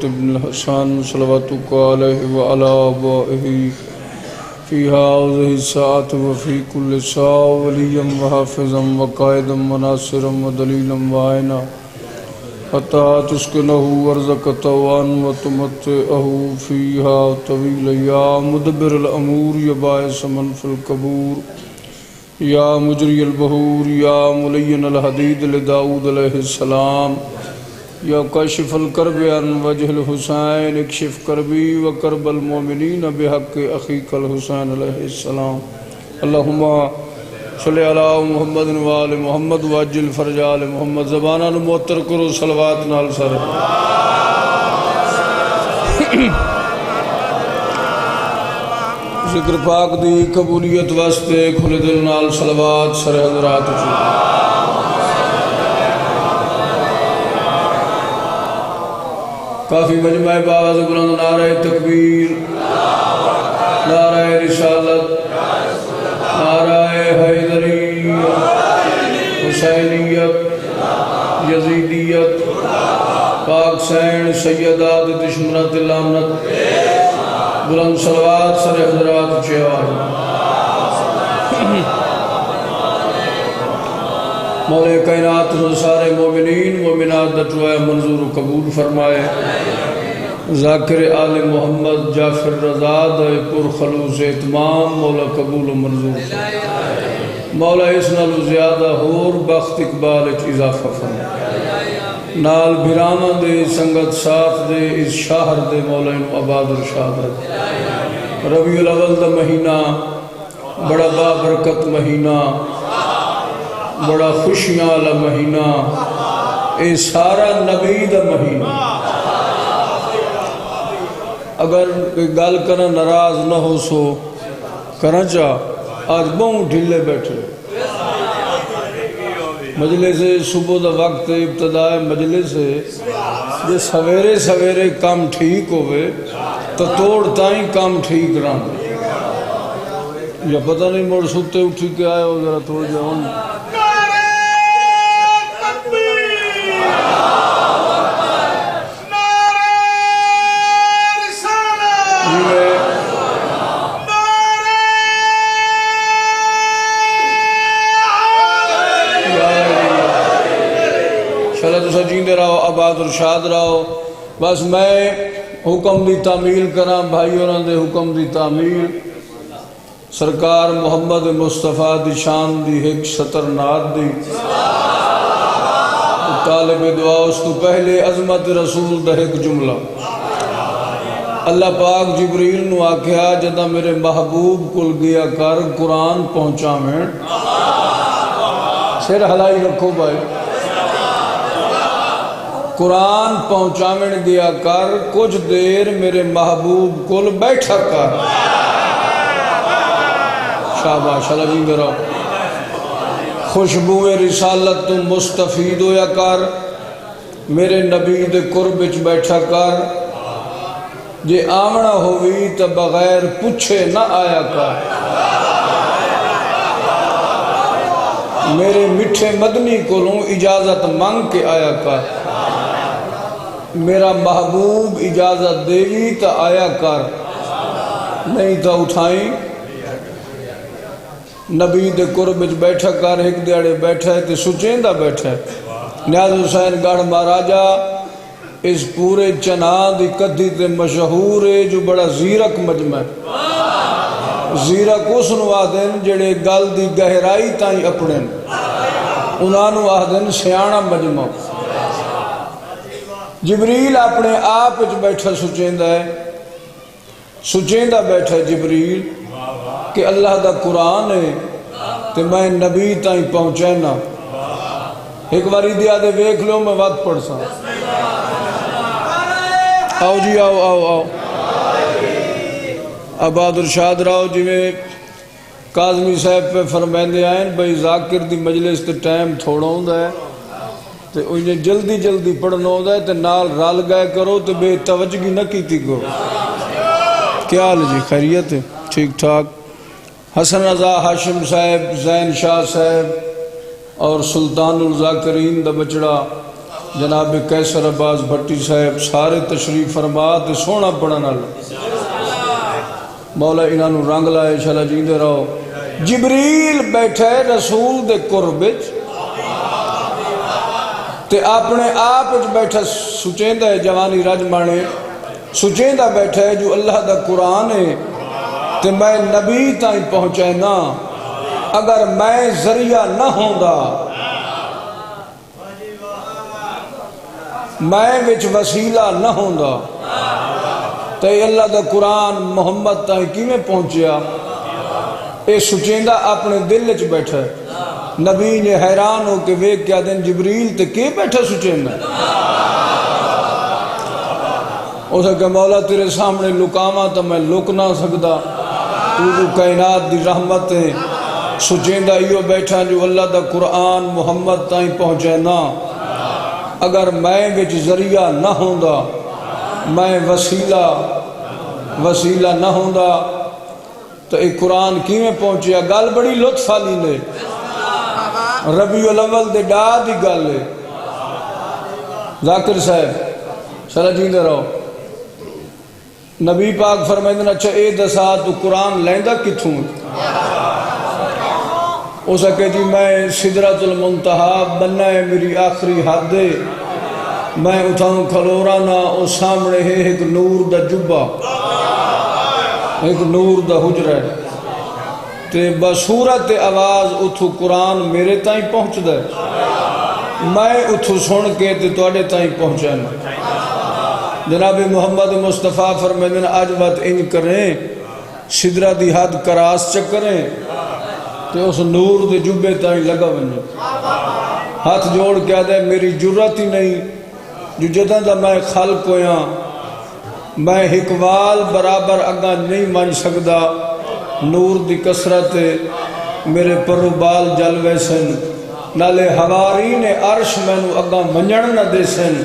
ابن الحسن صلواتك عليه وعلى آبائه في هذه الساعة وفي كل ساعة وليا وحافظا وقائدا وناصرا ودليلا وعينا حتى تسكنه أرضك طوعا وتمتعه فيها طويلا يا مدبر الأمور يا باعث من في القبور یا مجری البحور یا ملین الحدید لداود علیہ السلام یا کاشف الکرب عن وجہ الحسین اکشف کربی وکرب المومنین بحق اخیک الحسین علیہ السلام اللہم صلی علی محمد وآل محمد واجل فرج آل محمد زبانہ معطر کرو صلوات نال سر ذکر پاک دی قبولیت واسطے کھلے دل نال صلوات سر حضرات اچھو کافی مجمع باز بلند نعرہ تکبیر نعرہ رسالت نعرہ حیدریت حسینیت یزیدیت پاک سین سیدات دشمنات لامنت بلند صلوات سر حضرات چیوان مولا کائنات سارے مومنین مومنات دعائے منظور و قبول فرمائے ذاکر آل محمد جعفر رضا دے پر خلوص اتمام مولا قبول و منظور مولا اس نالو زیادہ ہور بخت اقبال اضافہ فرمائے نال بھراما دے سنگت ساتھ دے اس شہر دے مولا انو آباد ارشاد رکھ ربیع الاول دا مہینہ بڑا بابرکت مہینہ بڑا خوشیاں والا مہینہ اے سارا نبی دا مہینہ اگر گل کرنا ناراض نہ ہو سو کرنا چاہ آج بہت ڈھلے بیٹھے مجلس صبح دا وقت ابتداء مجلس جے سویرے سویرے کام ٹھیک ہوئے تو توڑ تائیں کام ٹھیک رہا یا پتہ نہیں موڑ سوتے اٹھی کے آئے ہو ذرا توڑ جاؤں جیندے رہو آباد ارشاد رہو بس میں حکم دی تعمیل کرا بھائیوں نے حکم دی تعمیل سرکار محمد مصطفیٰ دی شان دی ایک سطر نات دی طالب دعا اس تو پہلے عظمت رسول دا ایک جملہ اللہ پاک جبریل نو آکھیا جدہ میرے محبوب کل گیا کر قرآن پہنچا میں سر حلائی رکھو بھائی قرآن پہنچامن گیا کر کچھ دیر میرے محبوب کل بیٹھا کر شاباش اللہ بھی میرا خوشبو رسالت تم مستفید ہویا کر میرے نبی دے قربچ بیٹھا کر جے آمنا ہوئی تو بغیر پوچھے نہ آیا کر میرے مٹھے مدنی کولوں اجازت مانگ کے آیا کر میرا محبوب اجازت دے گی تو آیا کر نہیں تو اٹھائیں نبی دے قربچ بیٹھا کر ایک دیڑے بیٹھا ہے تے سچیندہ بیٹھا ہے نیاز حسین گڑھ مہاراجہ اس پورے چنان دی کدھی تے مشہور ہے جو بڑا زیرک مجمع ہے زیرک اس نو آدھن جڑے گل دی گہرائی تائیں اپڑن انہوں آدھن سیانہ مجمع جبریل اپنے آپ بیٹھا سچیندہ بیٹھا جبریل کہ اللہ دا قرآن ہے تو میں نبی تائیں پہنچینا ایک باری دیا دے ویکھ لو میں وقت پڑھ سا آؤ جی آؤ آؤ آؤ آباد ارشاد راؤ جی میں کاظمی صاحب پہ فرمائندے آئیں بھئی ذاکر دی مجلس تے ٹائم تھوڑا ہوندہ ہے تو انہیں جلدی جلدی پڑھنا ہوتا ہے تو نال رال گئے کرو تو بے توجگی نہ کیتی کو کیا حال جی خیریت ہے ٹھیک ٹھاک حسن رضا ہاشم صاحب زین شاہ صاحب اور سلطان الذاکرین دا بچڑا جناب قیصر عباس بھٹی صاحب سارے تشریف فرما تے سونا پڑھن والے مولا انہاں نوں رنگ لائے انشاءاللہ جیندے رہو جبریل بیٹھے رسول دے قرب وچ تے اپنے آپ وچ بیٹھا سچیندا ہے جوانی رج مانے سچیندا بیٹھا ہے جو اللہ دا قرآن ہے تے میں نبی تائیں پہنچے نا اگر میں ذریعہ نہ ہوندا میں وچ وسیلہ نہ ہوندا تے اللہ دا قرآن محمد تائیں کیویں پہنچیا اے سچیندا اپنے دل وچ بیٹھا ہے نبی نے حیران ہو کہ ویک کیا دن جبریل تے کی بیٹھا سچیندا اسے کہ مولا تیرے سامنے لکاواں تو میں لک نہ سکدا تو جو کائنات دی رحمت ہے سچیندا ایو بیٹھا جو اللہ دا قرآن محمد تائیں پہنچے نا اگر میں وچ ذریعہ نہ ہوندا میں وسیلہ نہ ہوندا تو ایک قرآن کیویں پہنچیا گل بڑی لطف والی نے ربیع الاول دے ڈا دی گل ہے ذاکر صاحب سارا جیندے رہو نبی پاک فرمائندے اچھا اے دسا تو قرآن لیندا کتھوں ہو سکے جی میں سدرۃ المنتہا بننا ہے میری آخری حد ہے میں اتھاؤں کھلورا نا او سامنے ہے ایک نور دا جبہ ایک نور دا حجرہ ہے تے بصورت آواز اتھو قرآن میرے تائیں پہنچ دے میں اتھو سن کے تے توڑے تائیں پہنچے نا جناب محمد مصطفیٰ فرمیدن آج بات ان کریں سدرہ دی حد کراس چکریں تے اس نور دے جبے تائیں لگا بنجے ہاتھ جوڑ کیا دے میری جرات ہی نہیں جو جدہ دا میں خلق ہویا میں حکوال برابر اگاں نہیں مان سکدا نور دی کسرت میرے پرو بال جلوے سن نالے حوارین عرش میں نو اگاں منجن نہ دے سن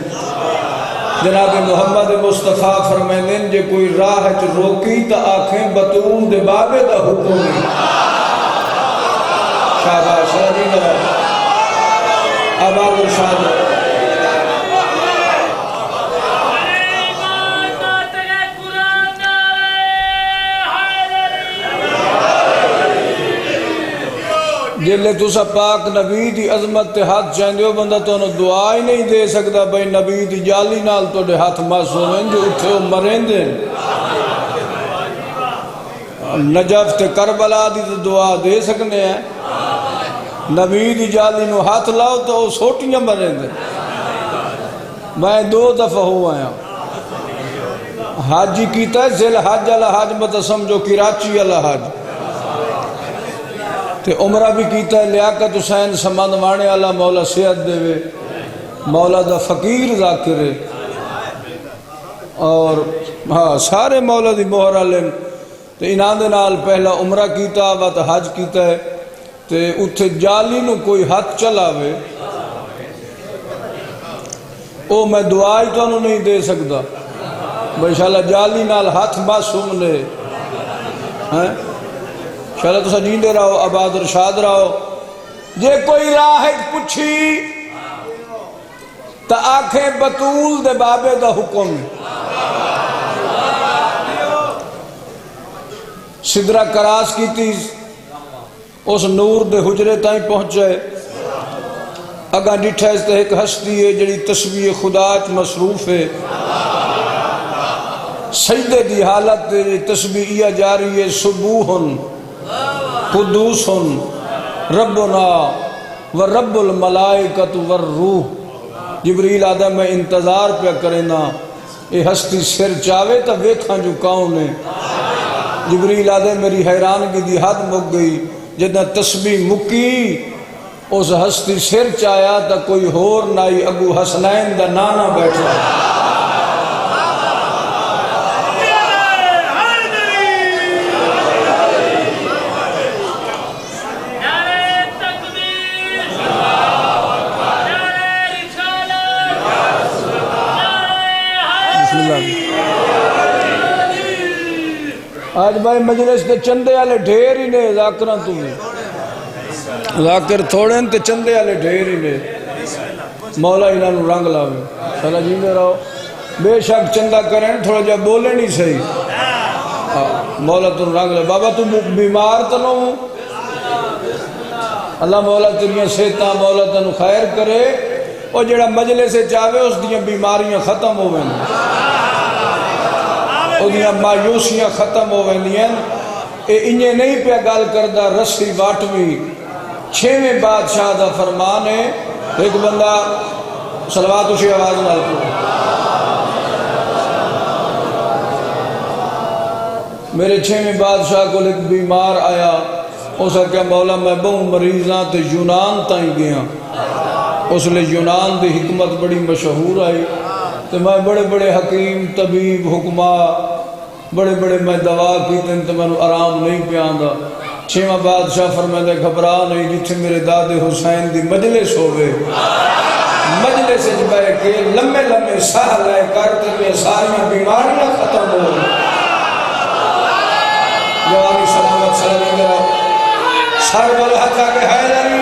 جناب محمد مصطفیٰ فرمائندین جے کوئی راہ چ روکی تا آنکھیں بطول دے بابے دا حکم شاباش رضی اللہ آباد ارشاد جلے تسا پاک نبی دی عظمت تے ہاتھ چاہندے ہو بندہ تو انہوں دعا ہی نہیں دے سکتا بھئی نبی دی جالی نال تو دے ہاتھ معصوم ہیں جو اتھے ہو مرین دے نجف تے کربلا دی تو دعا دے سکنے ہیں نبی دی جالی نو ہاتھ لاؤ تو وہ سوٹیاں مرین دے میں 2 دفعہ ہوا ہیں حاجی کیتا ہے ذل حج اللہ حج مت سمجھو کراچی اللہ حج تے عمرہ بھی کیتا ہے لیاقت حسین سمند وانے اللہ مولا صحت دے وے مولا دا فقیر ذاکر ہے اور ہاں سارے مولا دی مہرہ لین تے انہاں دے نال پہلا عمرہ کیتا وات حج کیتا ہے تے اتھے جالی نو کوئی ہاتھ چلاوے او میں دعائی تو انہوں نہیں دے سکتا انشاءاللہ جالی نال ہاتھ معصوم لے انشاءاللہ تو سجیندے رہو آباد ارشاد رہو جے کوئی راہ پوچھی تا آنکھیں بطول دے بابے دا حکم سدرہ کراس کی تیز اس نور دے حجرے تائیں پہنچے اگاں ڈٹھا اس تے ایک ہستی ہے جڑی تسبیح خدا چ مصروف ہے سجدے دی حالت تسبیح جاری ہے سبوحن قدوسن ربنا و رب الملائکت والروح جبریل آدھا میں انتظار پہ کرنا یہ ہستی سر چاہے تا ویکھاں جو کون ہے جبریل آدھا میری حیرانگی دی حد مک گئی جدہ تسبیح مکی اس ہستی سر چاہیا تا کوئی ہور نائی ابو حسنین دا نانا بیٹھا آج بھائی مجلس کے چندے والے ڈھیر ہی نے ذاکران تمہیں ذاکر تھوڑے تے چندے والے ڈھیر ہی نے مولا انہاں نوں رنگ لاوے سلا جی میں رہو بے شک چندہ کریں تھوڑا جا بولے نہیں صحیح مولا تم رنگ لے بابا تم بیمار تو نہ ہوں اللہ مولا تیریاں صحتاں مولا تنو خیر کرے اور جڑا مجلس سے چاہے اس دیاں بیماریاں ختم ہو وین او دیاں مایوسیاں ختم ہو وین اے انہیں نہیں پہ گل کردہ رسی واٹوی چھویں بادشاہ دا فرمان ہے ایک بندہ صلوات اسی آواز نال پڑھو میرے چھویں بادشاہ کو ایک بیمار آیا اس نے کہا مولا میں بہت مریضاں تے یونان تائیں گیا اس لئے یونان دی حکمت بڑی مشہور آئی تو میں بڑے بڑے حکیم طبیب حکمہ بڑے بڑے میں دوا کیتے ہیں تو میں آرام نہیں پیاندہ چھویں بادشاہ فرمائے گھبرا نہیں جتھے میرے داد حسین دی مجلس ہوئے مجلس جبہ کے لمبے لمبے ساہ لائے کرتے ہوئے ساریاں بیماریاں ختم ہو جوانی سلامت سلام میرا سر بل حقا کے حیدری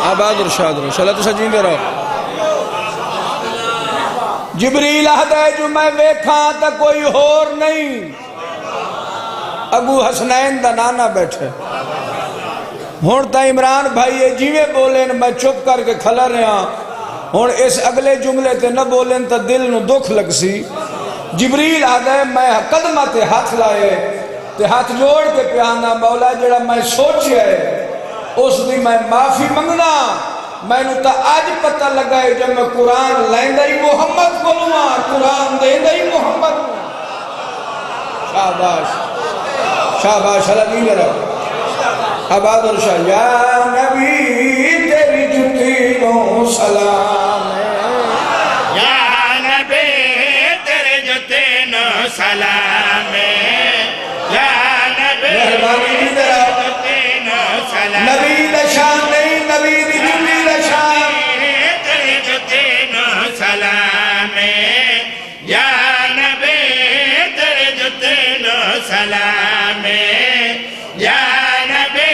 آباد ارشاد رہو صلاة سجین دے رہو جبریل آدھے جو میں ویکھاں تا کوئی ہور نہیں ابو حسنین دا نانا بیٹھے ہون تا عمران بھائی جیوے بولیں میں چپ کر کے کھلا رہا ہون اس اگلے جملے تے نہ بولیں تا دل نو دکھ لگ سی جبریل آدھے میں قدمہ تے ہاتھ لائے تے ہاتھ جوڑ کے پیانا مولا جڑا میں سوچے اس دی میں معافی منگنا میں نو تا آج پتہ لگائے جب میں قرآن لائندہ ہی محمد بولوں قرآن دیندہ ہی محمد شاباش شاباش اللہ نہیں رہا آباد اور شاہ یا نبی تیری جتینوں سلام یا نبی تیری جتینوں سلام یا نبی مہربانی تیری جتینوں سلام نبی لشان نہیں نبی دی جتی لشان تیری جتینوں سلام یا نبی تیری جتینوں سلام یا نبی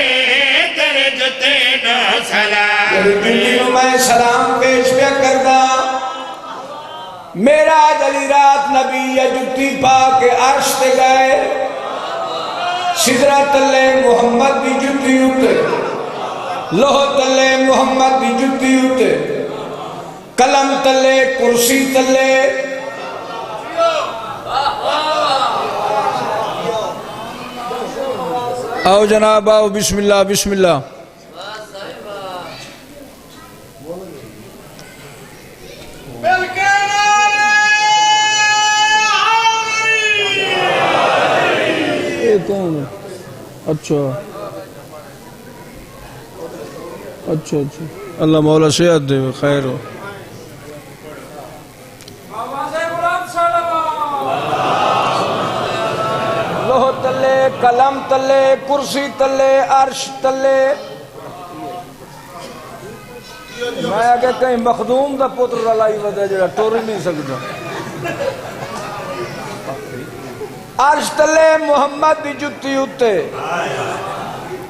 تیری جتینوں سلام جتینوں میں سلام پیش پہ کردہ میرا جلی رات نبی یا جتی پاک عرش تے گئے سدرہ تلے محمد دی جتی ہوتے لوہ تلے محمد دی جتی ہوتے قلم تلے کرسی تلے آؤ جناب آؤ بسم اللہ بسم اللہ یہ کون ہے اچھا اچھا اچھا اللہ مولا صحت دے خیر ہو لوہ تلے قلم تلے کرسی تلے عرش تلے میں آگے کہیں مخدوم دا پتر رلائی ودے جڑا ٹوری نہیں سکتا عرش تلے محمد دی جتی ہوتے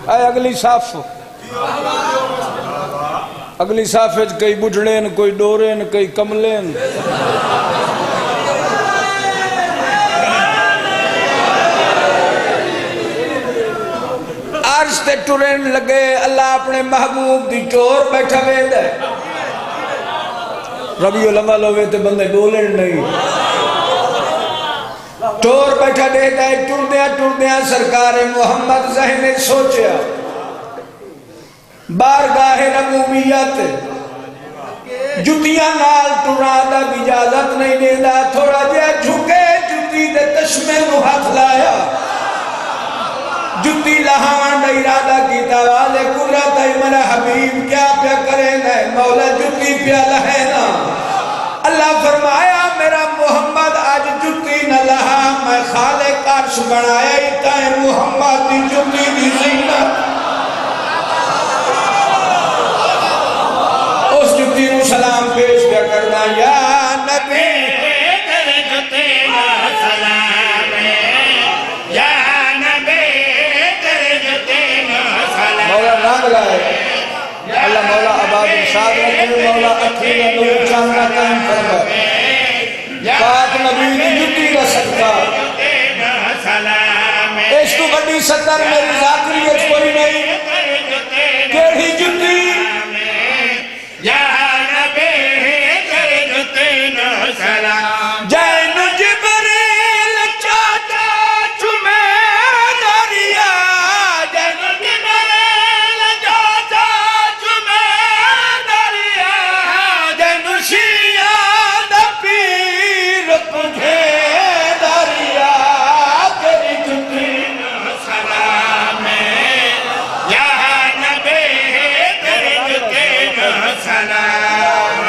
اے اگلی صاف اگلی صافت کئی بجھڑین کوئی ڈورین کئی کملین عرش تے ٹورین لگے اللہ اپنے محبوب دی ٹور بیٹھا وید ہے ربیع الاول ہوئے تے بندے ڈولین نہیں ٹور بیٹھا دیتا ہے ٹور دیا سرکار محمد ذہن نے سوچیا بارگاہ نبویت جتیاں نال ٹرادہ اجازت نہیں دیتا تھوڑا جیا جھکے جتی دے تشمے نو ہاتھ لایا جتی لہان دا ارادہ کیتا والے قرآت ایمن حبیب کیا پیا کریں گے مولا جتی پیا لہینا اللہ فرمایا میرا محمد آج جتی نہ لہا میں خالق عرش بنایا ایتا ہے محمد دی جتی دی زینت اس جتی نو سلام پیش پیا کرنا یا نبی تیری جتینوں سلام یا نبی تیری جتینوں سلام مولا رنگ لگائے اللہ مولا عباد ارشاد رکھے مولا اکھیلہ نور چاندہ قائم فرمائے پاک نبی دی جتی کا صدقہ اس تو بڑی صدر میری ذاکریت کوئی نہیں کیڑی جتی یا نبی تیرے جتے نو سلام جین جبریل چاچا چمے دریا جن جبریل چاچا چمے دریا جین شیعہ دا پیر تجھے دریا تیری جتی سلام یا نبی تیرے جتے نو سلام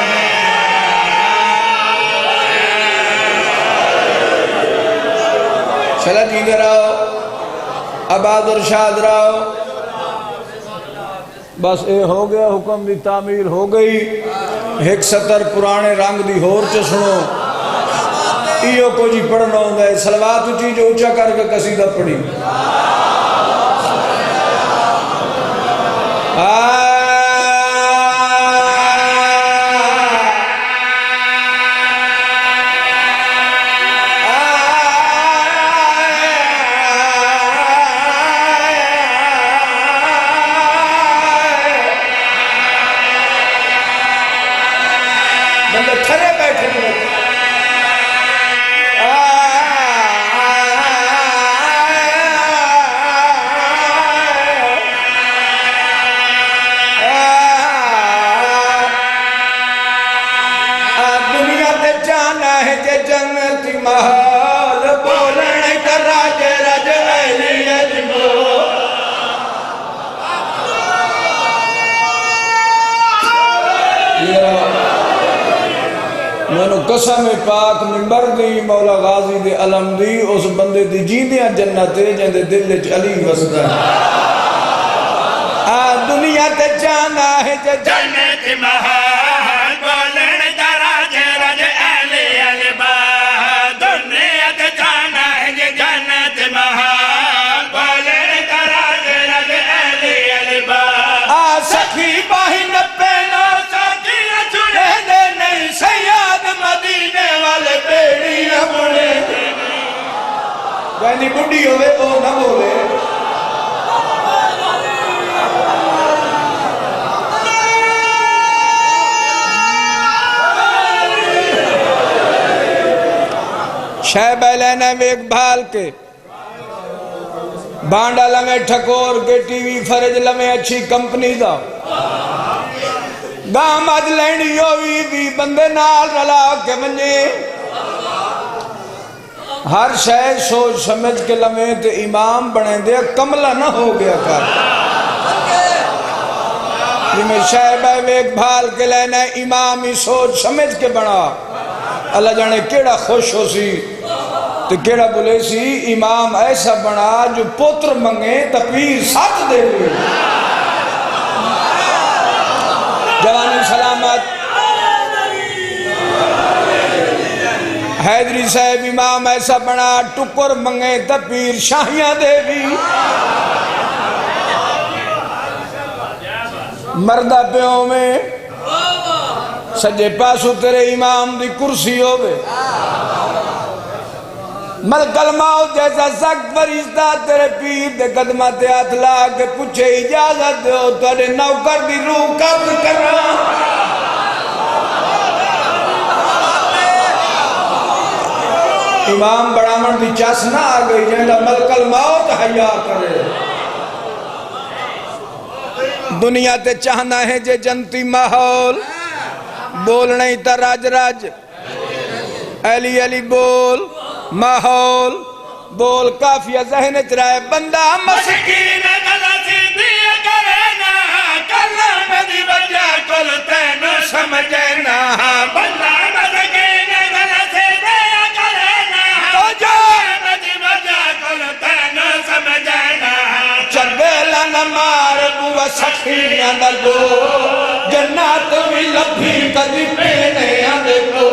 چلا جیدے رہو عباد ارشاد رہو بس اے ہو گیا حکم دی تعمیر ہو گئی ایک سطر پرانے رنگ دی ہور چ سنو ایو کو جی پڑھنا ہوندہ ہے صلوات اچھی جو اچھا کر کے قصیدہ پڑھی بندے کھڑے بیٹھے ہوئے دنیا تے جانا ہے جے جنت محال بولنے کا راج رج اہلی اجمو میں نے قسم پاک ممبر دی مولا غازی دے علم دی اس بندے دی جیندیاں جنتے جن دے دل وچ علی وسدا دنیا تے جانا ہے جے جنت محال بولن دا راج رج اہلی البا دنیا تے جانا ہے جے جنت محال بولن دا راج رج اہلی البا سخی باہی نپے نو ساکی چھڑے دے نہیں سیاد مدینے والے پیڑی اپنے جائنی بڑی ہوئے او نہ بولے شہب لینا ویک بھال کے بانڈا لمے ٹھکور کے ٹی وی فرج لمے اچھی کمپنی دا گام آج لینی ہوئی بھی بندے نال رلا کے منجے ہر شہر سوچ سمجھ کے لمے تے امام بنے دے کملہ نہ ہو گیا کر یہ میں شہب ویک بھال کے لینا امام ہی سوچ سمجھ کے بنا اللہ جانے کیڑا خوش ہو سی تو کیڑا بولے سی امام ایسا بنا جو پوتر منگے تپیر ساتھ دے ہوئے جوانی سلامت حیدری صاحب امام ایسا بنا ٹکر منگے تپیر شاہیاں دے بھی مردہ پیوں میں سجے پاسو تیرے امام دی کرسی ہوئے ملک الموت جیسا سخت فرشتہ تیرے پیر دے قدمہ تے ہاتھ لا کے پوچھے اجازت دے ہو تیرے نوکر دی روح قبض کر رہا امام بڑامن دی چاس نہ آ گئی جنہا ملک الموت حیاء کرے دنیا تے چاہنا ہے جے جنتی ماحول بولنے ہی تا راج راج علی علی بول ماحول بول کافیہ ذہن چرائے بندہ مسکین غلطی دیا کرنا کلام دی وجہ کل تینو سمجھنا بندہ مسکین غلطی دیا کرنا کلام دی وجہ کل تینو سمجھنا چنگیلا نمار بوا سخیاں دلو جنات بھی لبھی کدی پینے آدھو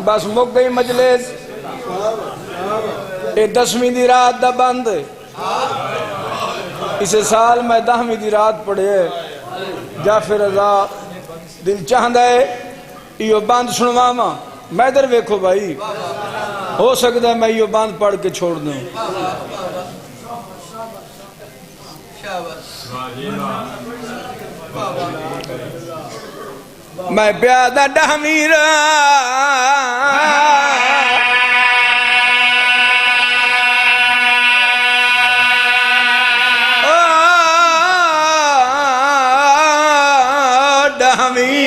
بس مک گئی مجلس اے 10ویں دی رات دا بند اس سال میں 10ویں دی رات پڑھے جعفر رضا دل چاہندہ ہے یہ بند سنواما میں در ویکھو بھائی ہو سکتا ہے میں یہ بند پڑھ کے چھوڑ دوں میں پیادہ ڈہمیر ڈہمیر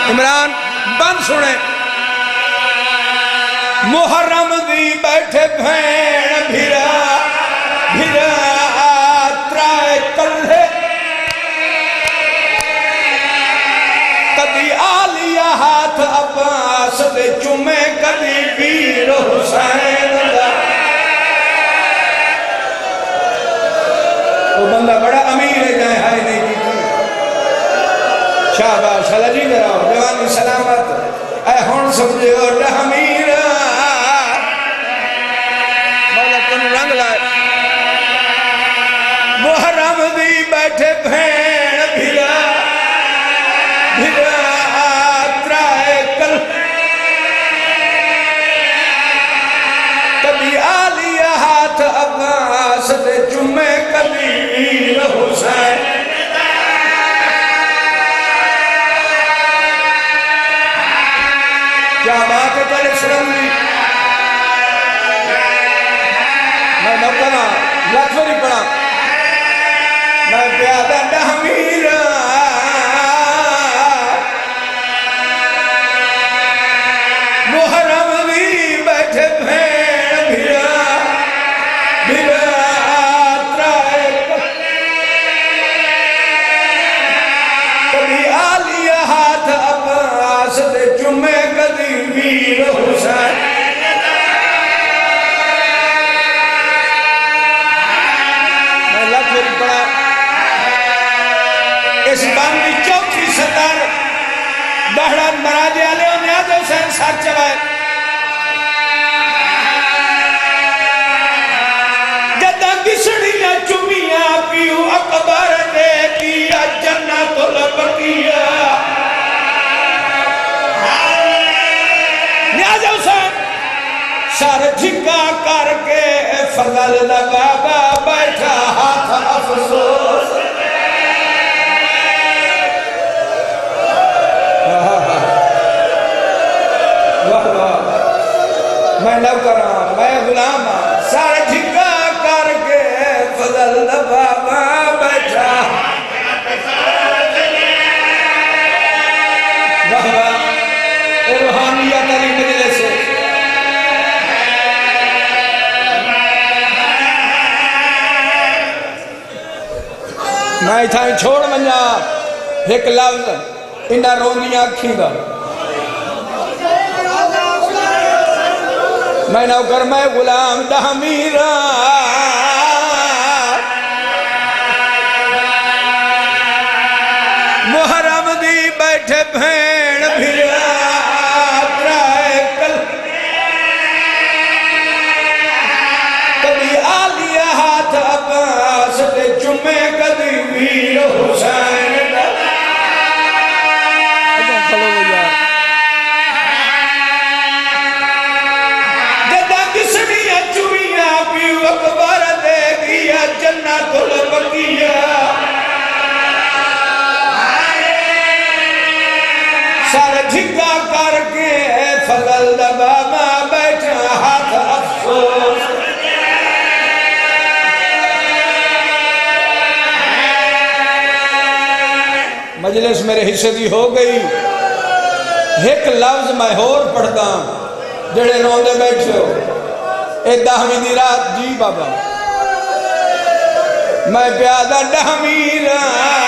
عمران بند سنے محرم دی بیٹھے بھین بھیرا بھیرا ترائے کلھے کبھی آلیا ہاتھ عباس دے چمے کبھی ویر حسین دا وہ بندہ بڑا امیر ہے جائے ہائے نہیں کی شہباز صلی جی میرا جوانی سلامت اے ہون سمجھے ہو ڈہمیر مولا تن رنگ لائے محرم دی بیٹھے بھین بھیرا بھیرا ترائے کل کبھی آلیا ہاتھ عباس دے چمے کبھی ویر حسین کیا بات ہے پہلے سنم دی میں نوکنا لکھوری پڑھا میں پیادہ ڈہمیر محرم دی بیٹھے بھین بھیرا بھیرا ترائے کبھی آلیا ہاتھ عباس دے چمے کبھی ویر حسین میں لکھوری پڑھا اس باندی چوکی صدر بہران مراجے آلے اور نیاز حسین ساتھ چلائے جدہ گسڑیاں چمیاں پیو اکبر دے دیا جنت البقیہ نیاز حسین سر جھکا کر کے فضل لگا بیٹھا ہاتھ افسوس میں نوکراں میں غلاماں سر جھکا کر کے فضل لگا بیٹھا روحانیت علی مجلس سے میں اتھائیں چھوڑ منجا ایک لفظ انہا روندیاں اکھی دا میں نوکر میں غلام ڈہمیرا محرم دی بیٹھے بھین بھیرا ترائے کل کبھی آلیا ہاتھ عباس دے چمے کبھی ویر حسین جدہ کسڑیاں چمیاں پیو اکبر دے دیا جنت البقیہ سر جھکا کر کے فضل دبا بیٹھا ہاتھ افسوس مجلس میرے حصے دی ہو گئی ایک لفظ میں اور پڑھتا جڑے روندے بیٹھے ہو اے دہویں دی رات جی بابا میں پیادہ دہویں رات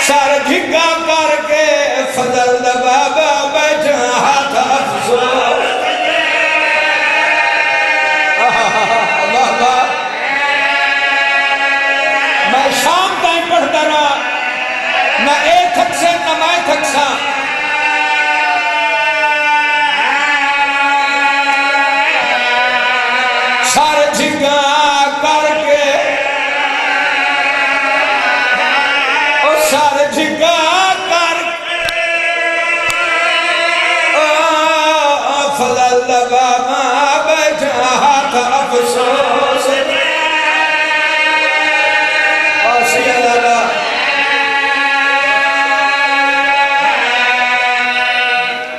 سر جھگا کر کے فضل دا بابا بیٹھا ہاتھ افسوس اللہ میں شام تائیں پڑھتا رہا نہ اے تھک سے نہ میں تھک سا سر جھگا کر کے سر جھگا کر فضل دا بابا بیٹھا ہاتھ افسوس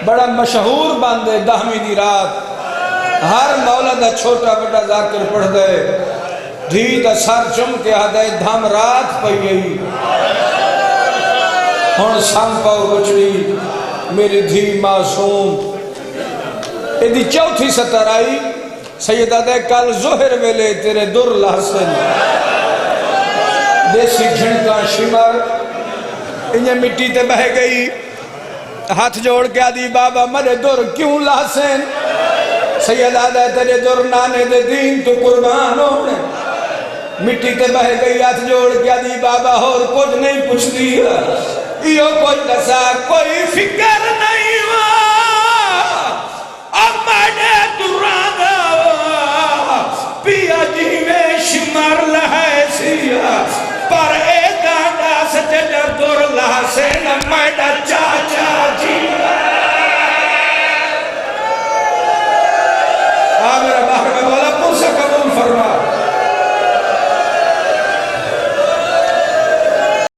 بڑا مشہور باندے دہویں دی رات ہر مولا دا چھوٹا بڑا ذاکر پڑھ دے دھی دا سر چم کے آدھے دھم رات پہ گئی ہون سنگ پاؤ بچڑی میری دھی معصوم ایدی چوتھی ستر آئی سیدہ دے کل ظہر ویلے تیرے در لحسن دیسی جھنکا شمر انہیں مٹی تے بہ گئی ہاتھ جوڑ کے آدھی بابا مرے در کیوں لحسن سیدہ دے تیرے در نانے دے دین تو قربان ہونے مٹی تے بہ گئی ہاتھ جوڑ کے آدھی بابا اور کچھ نہیں پوچھ دیا یہ کوئی نسا کوئی فکر نہیں ہوا اب میں دران دا پیا جی میں شمر لہے سیا پر